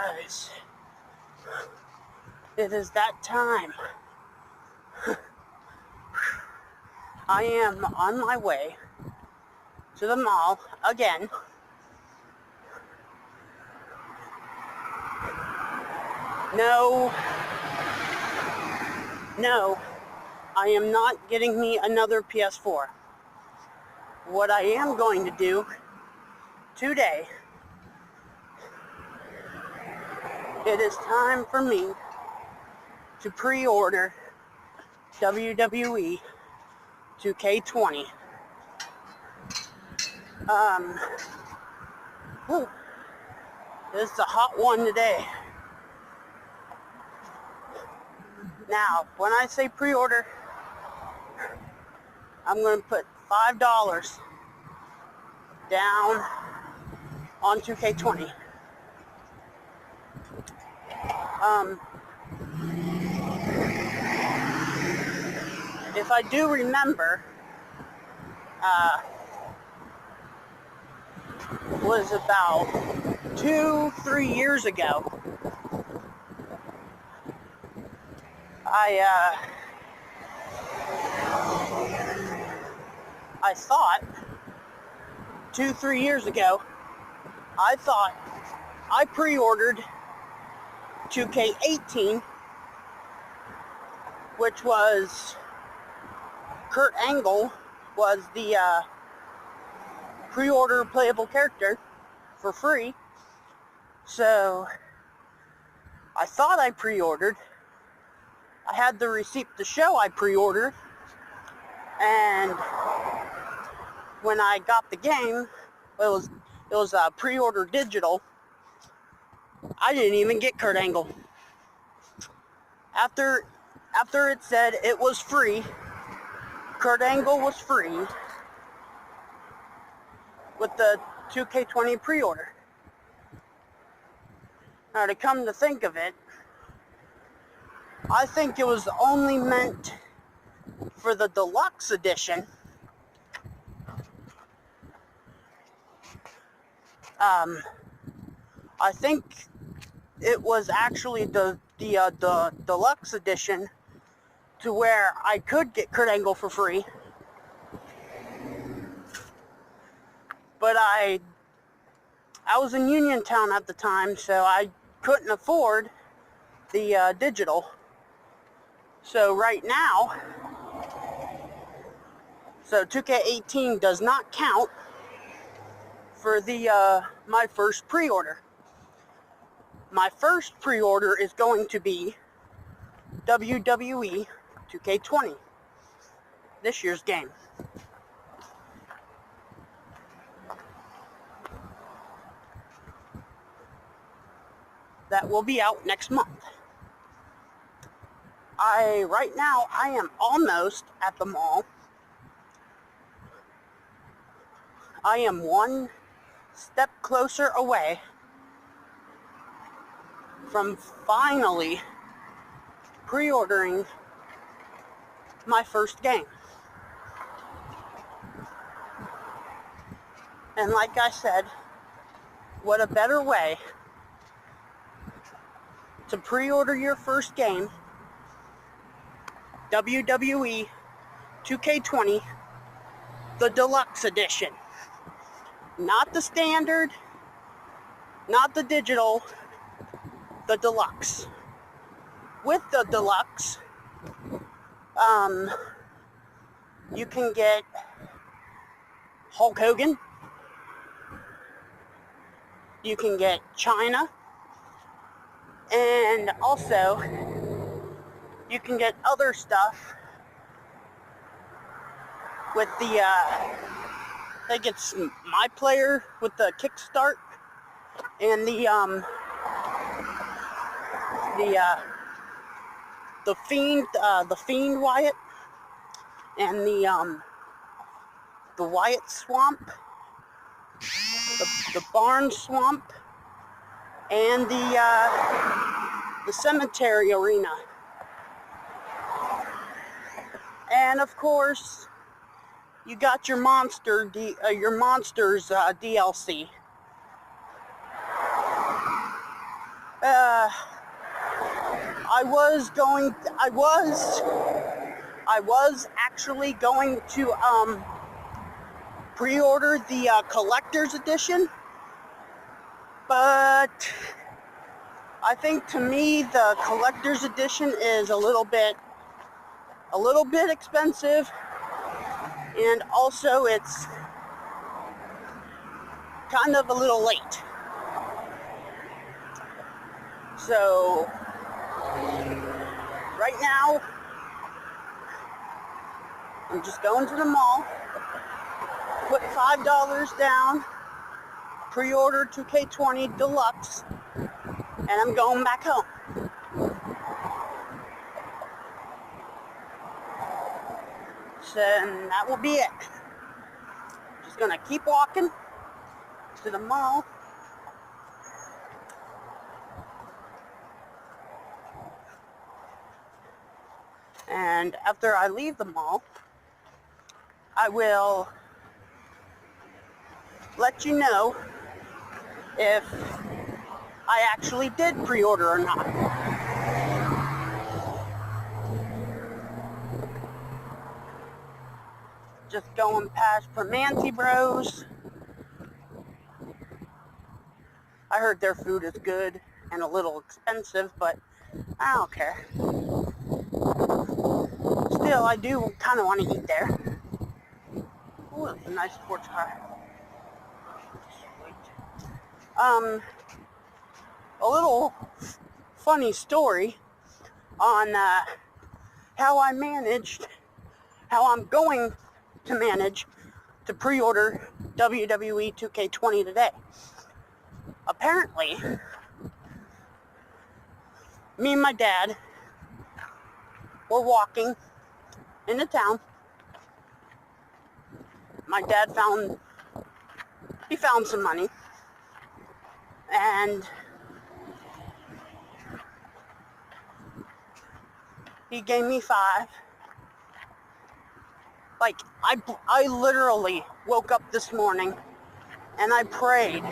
guys, it is that time. I am on my way to the mall again. No, I am not getting me another PS4. What I am going to do today, it is time for me to pre-order WWE 2K20. This is a hot one today. Now, when I say pre-order, I'm going to put $5 down on 2K20. If I do remember, was about 2-3 years ago, I thought 2-3 years ago, I thought I pre-ordered 2K18, which was Kurt Angle was the pre-order playable character for free. So I thought I pre-ordered. I had the receipt to show I pre-ordered, and when I got the game, it was pre-order digital. I didn't even get Kurt Angle. After it said it was free, Kurt Angle was free with the 2K20 pre-order. Now, to come to think of it, I think it was only meant for the deluxe edition. I think it was actually the deluxe edition to where I could get Kurt Angle for free. But I was in Uniontown at the time, so I couldn't afford the digital. So right now, 2K18 does not count for the my first pre-order. My first pre-order is going to be WWE 2K20, this year's game. That will be out next month. Right now, I am almost at the mall. I am one step closer away from finally pre-ordering my first game. And like I said, what a better way to pre-order your first game, WWE 2K20, the deluxe edition. Not the standard, not the digital, the deluxe. With the deluxe, you can get Hulk Hogan, you can get China, and also you can get other stuff with the I think it's My Player with the Kickstart, and the Fiend Wyatt, and the Wyatt Swamp, the Barn Swamp, and the Cemetery Arena, and of course you got your Monsters DLC. I was actually going to pre-order the collector's edition, but I think to me the collector's edition is a little bit expensive, and also it's kind of a little late. So right now I'm just going to the mall, put $5 down, pre-order 2K20 Deluxe, and I'm going back home. So, and that will be it. Just gonna keep walking to the mall. And after I leave the mall, I will let you know if I actually did pre-order or not. Just going past Permanente Bros. I heard their food is good and a little expensive, but I don't care. Still, I do kind of want to eat there. Ooh, it's a nice sports car. Sweet. A little funny story on how I'm going to manage to pre-order WWE 2K20 today. Apparently, me and my dad were walking into town. My dad found some money, and he gave me $5. Like, I literally woke up this morning and I prayed.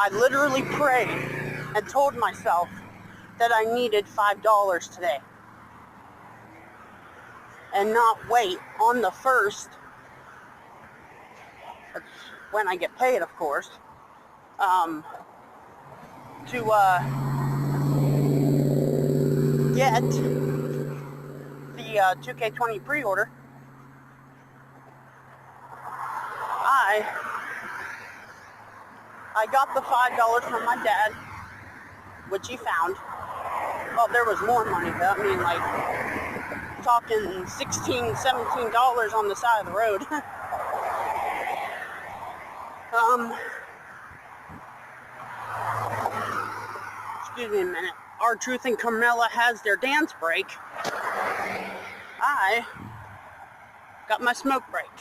I literally prayed and told myself that I needed $5 today, and not wait on the 1st, that's when I get paid, of course, to get the 2K20 pre-order. I got the $5 from my dad, which he found. Well, there was more money, though. I mean, like, talking $16, $17 on the side of the road. Excuse me a minute. R-Truth and Carmella has their dance break. I got my smoke break.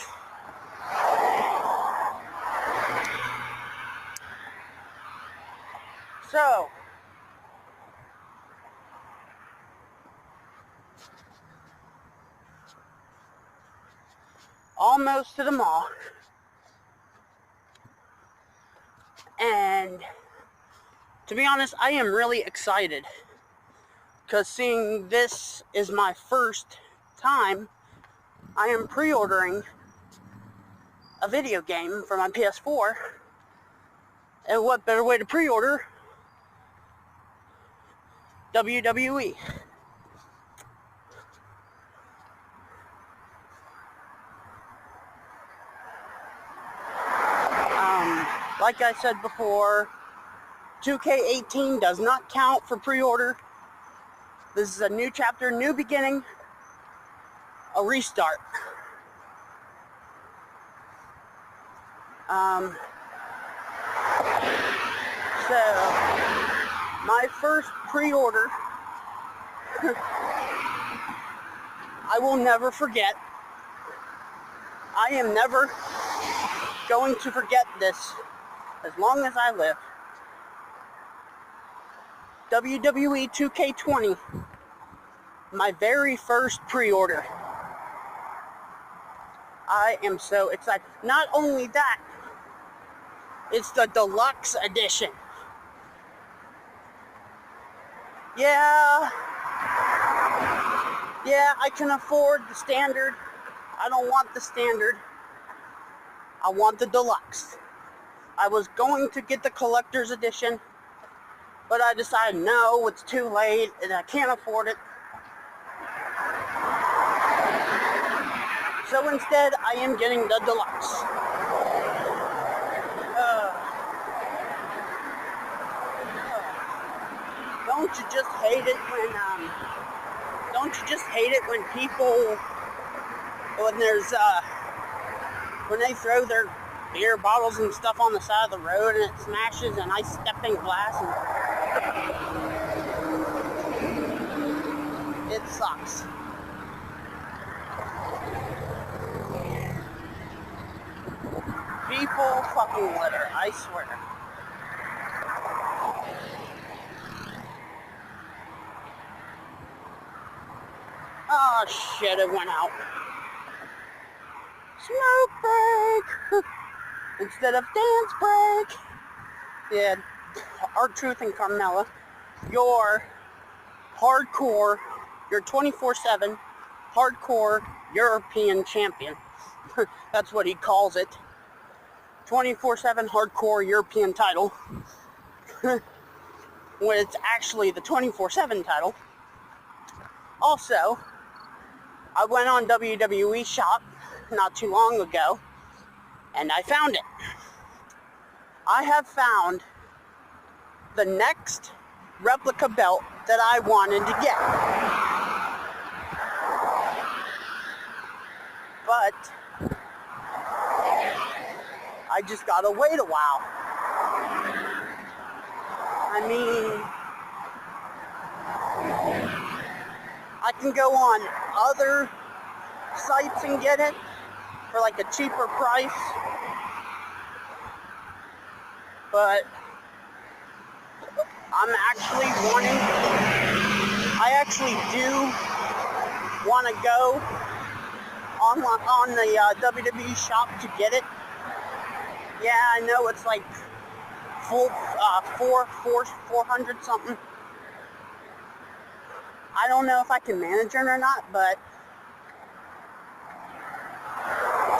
So, almost to the mall, and to be honest, I am really excited, because seeing this is my first time I am pre-ordering a video game for my PS4, and what better way to pre-order WWE. Like I said before, 2K18 does not count for pre-order. This is a new chapter, new beginning, a restart. So, my first pre-order, I will never forget. I am never going to forget this as long as I live. WWE 2K20, my very first pre-order. I am so excited. Not only that, it's the deluxe edition. Yeah, I can afford the standard. I don't want the standard. I want the deluxe. I was going to get the collector's edition, but I decided no, it's too late and I can't afford it. So instead, I am getting the deluxe. Don't you just hate it when people, when they throw their beer bottles and stuff on the side of the road and it smashes and I step in glass and it sucks. People fucking litter, I swear. Oh shit, it went out. Smoke break! Instead of dance break. Yeah, R-Truth and Carmella, your hardcore, your 24/7 hardcore European champion. That's what he calls it. 24/7 hardcore European title. When it's actually the 24/7 title. Also, I went on WWE Shop not too long ago, and I found it. I have found the next replica belt that I wanted to get. But I just gotta wait a while. I mean, I can go on other sites and get it for like a cheaper price, but I actually do want to go on the WWE Shop to get it. Yeah, I know it's like full 400 something. I don't know if I can manage it or not, but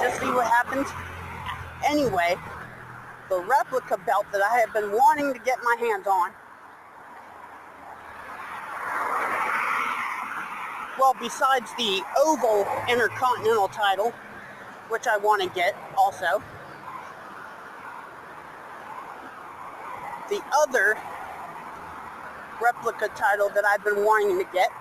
just see what happens. Anyway, the replica belt that I have been wanting to get my hands on, well, besides the Oval Intercontinental title, which I want to get also, the other replica title that I've been wanting to get,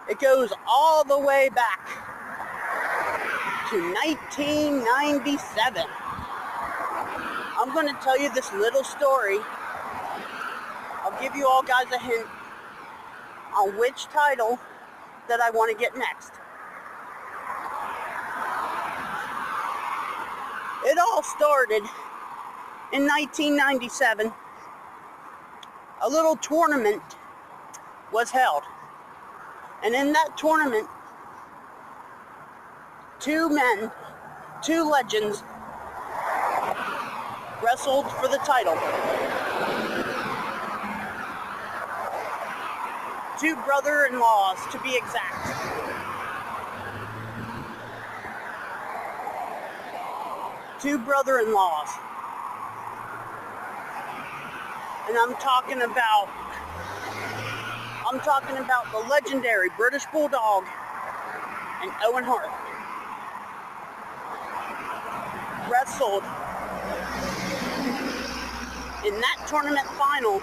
it goes all the way back to 1997. I'm going to tell you this little story. I'll give you all guys a hint on which title that I want to get next. It all started in 1997. A little tournament was held. And in that tournament, two legends, wrestled for the title. Two brother-in-laws, to be exact. Two brother-in-laws. And I'm talking about the legendary British Bulldog and Owen Hart. Wrestled in that tournament final.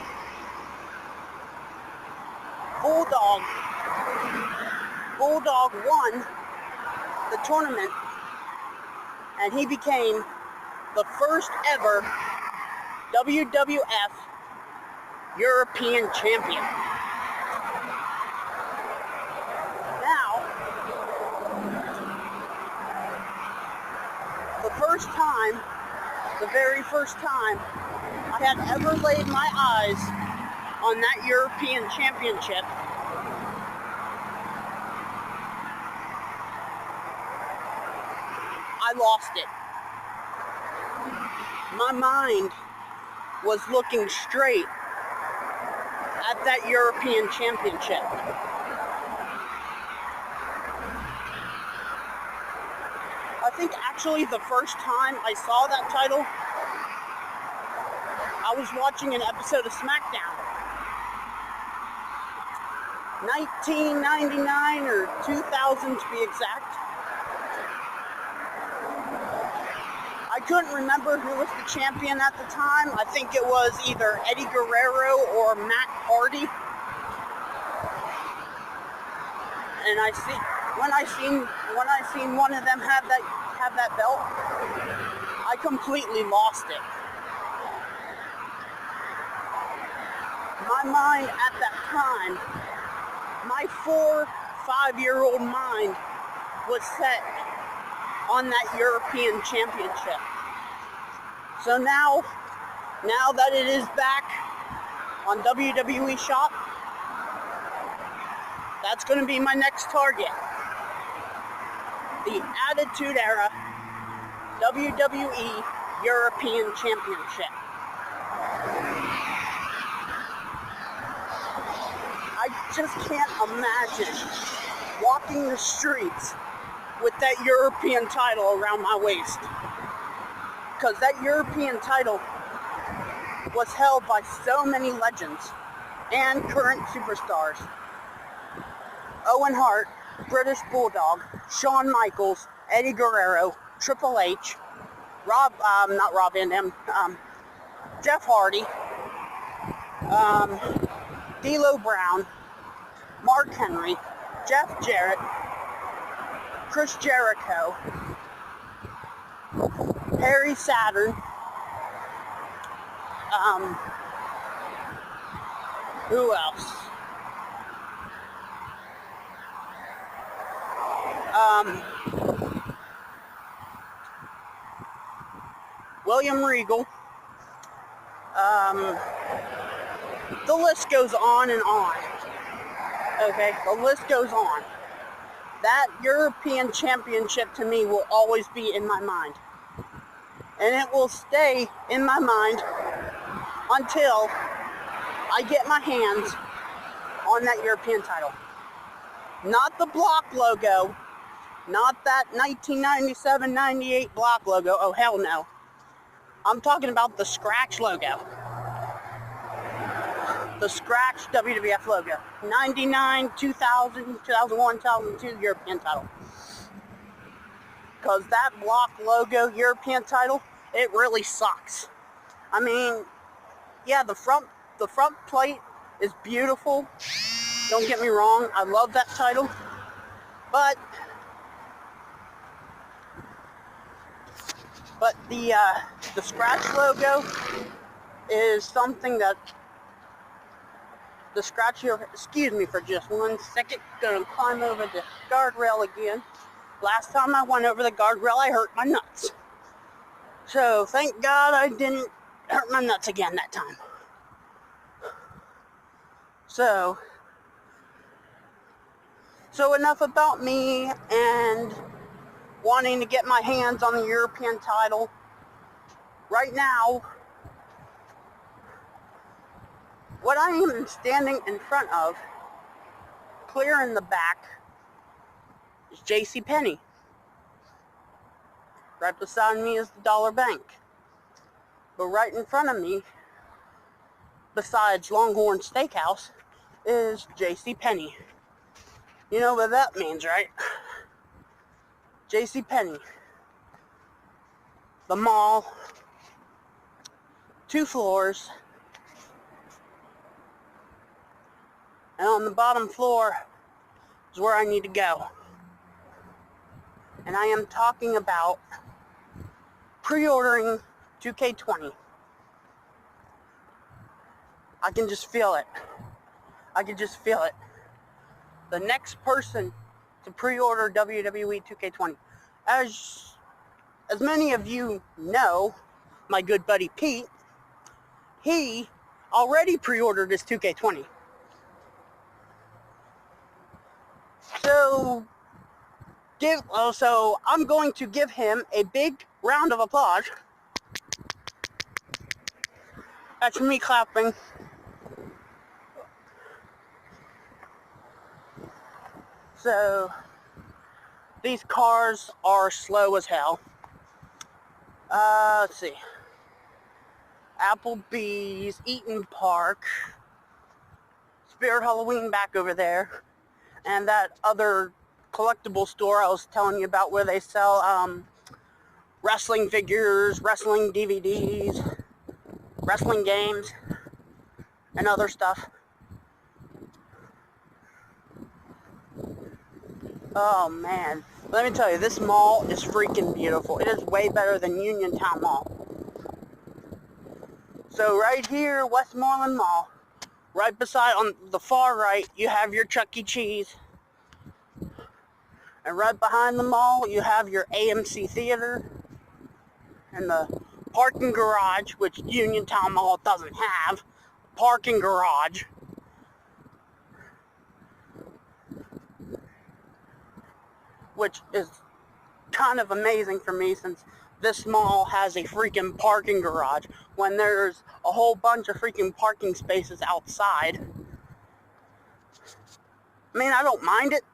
Bulldog won the tournament, and he became the first ever WWF European Champion. Now, the very first time I had ever laid my eyes on that European Championship, I lost it. My mind was looking straight at that European Championship. I think actually the first time I saw that title, I was watching an episode of SmackDown. 1999 or 2000 to be exact. I couldn't remember who was the champion at the time. I think it was either Eddie Guerrero or Matt Hardy. And when I seen one of them have that belt, I completely lost it. My mind at that time, my 4-5-year-old mind was set on that European Championship. So now that it is back on WWE Shop, that's going to be my next target. The Attitude Era WWE European Championship. I just can't imagine walking the streets with that European title around my waist. Because that European title was held by so many legends and current superstars. Owen Hart, British Bulldog, Shawn Michaels, Eddie Guerrero, Triple H, Jeff Hardy, D'Lo Brown, Mark Henry, Jeff Jarrett, Chris Jericho, Perry Saturn, who else? William Regal. The list goes on and on. Okay, the list goes on. That European Championship to me will always be in my mind. And it will stay in my mind until I get my hands on that European title. Not the block logo, not that 1997-98 block logo, oh hell no. I'm talking about the scratch logo. The scratch WWF logo. 99, 2000, 2001, 2002 European title. Because that block logo European title, it really sucks. I mean, yeah, the front plate is beautiful. Don't get me wrong, I love that title. But the scratch logo is something that the scratch here, excuse me for just 1 second, gonna climb over the guardrail again. Last time I went over the guardrail, I hurt my nuts. So thank God I didn't hurt my nuts again that time. So enough about me and wanting to get my hands on the European title. Right now, what I am standing in front of, clear in the back, is JCPenney. Right beside me is the Dollar Bank. But right in front of me, besides Longhorn Steakhouse, is JCPenney. You know what that means, right? JCPenney. The mall. 2 floors. And on the bottom floor is where I need to go. And I am talking about pre-ordering 2K20. I can just feel it. I can just feel it. The next person to pre-order WWE 2K20. As many of you know, my good buddy Pete, he already pre-ordered his 2K20. So I'm going to give him a big round of applause That's me clapping. So, these cars are slow as hell. Let's see. Applebee's, Eaton Park, Spirit Halloween back over there, and that other collectible store I was telling you about where they sell wrestling figures, wrestling DVDs, wrestling games, and other stuff. Oh man, let me tell you, this mall is freaking beautiful. It is way better than Uniontown Mall. So right here, Westmoreland Mall, right beside, on the far right, you have your Chuck E. Cheese. And right behind the mall, you have your AMC Theater and the parking garage, which Uniontown Mall doesn't have. Parking garage. Which is kind of amazing for me since this mall has a freaking parking garage when there's a whole bunch of freaking parking spaces outside. I mean, I don't mind it.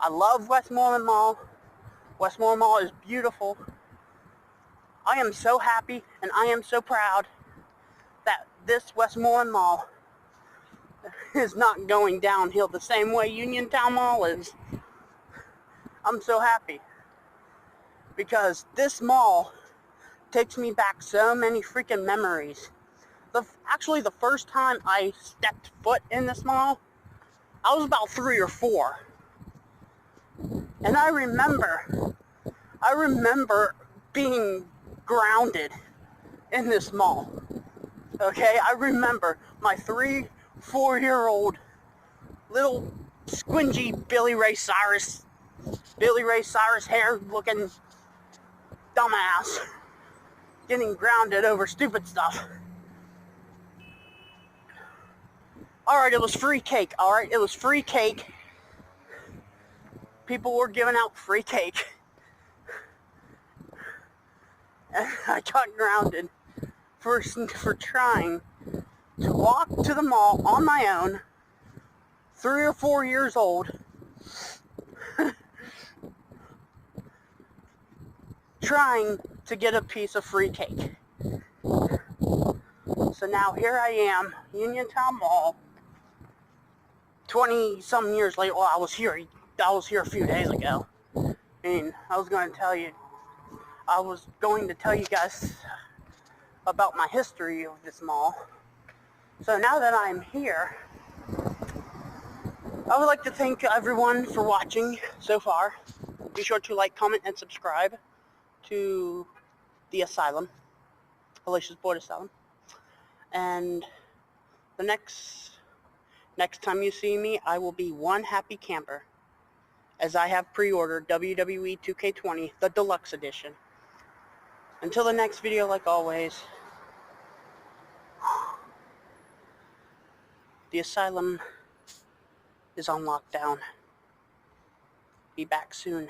I love Westmoreland Mall. Westmoreland Mall is beautiful. I am so happy and I am so proud that this Westmoreland Mall is not going downhill the same way Uniontown Mall is. I'm so happy because this mall takes me back so many freaking memories. Actually, the first time I stepped foot in this mall, I was about 3 or 4. And I remember being grounded in this mall. Okay, I remember my 3-4-year-old little squingy Billy Ray Cyrus hair looking dumbass getting grounded over stupid stuff. Alright, it was free cake, alright? It was free cake. People were giving out free cake. And I got grounded for trying to walk to the mall on my own, 3 or 4 years old, trying to get a piece of free cake. So now here I am, Uniontown Mall, 20-some years later. Well, I was here a few days ago. And I was going to tell you guys about my history of this mall. So now that I'm here, I would like to thank everyone for watching so far. Be sure to like, comment, and subscribe to the asylum, Alicia's Board Asylum. And the next time you see me, I will be one happy camper, as I have pre-ordered WWE 2K20, the Deluxe Edition. Until the next video, like always, the asylum is on lockdown. Be back soon.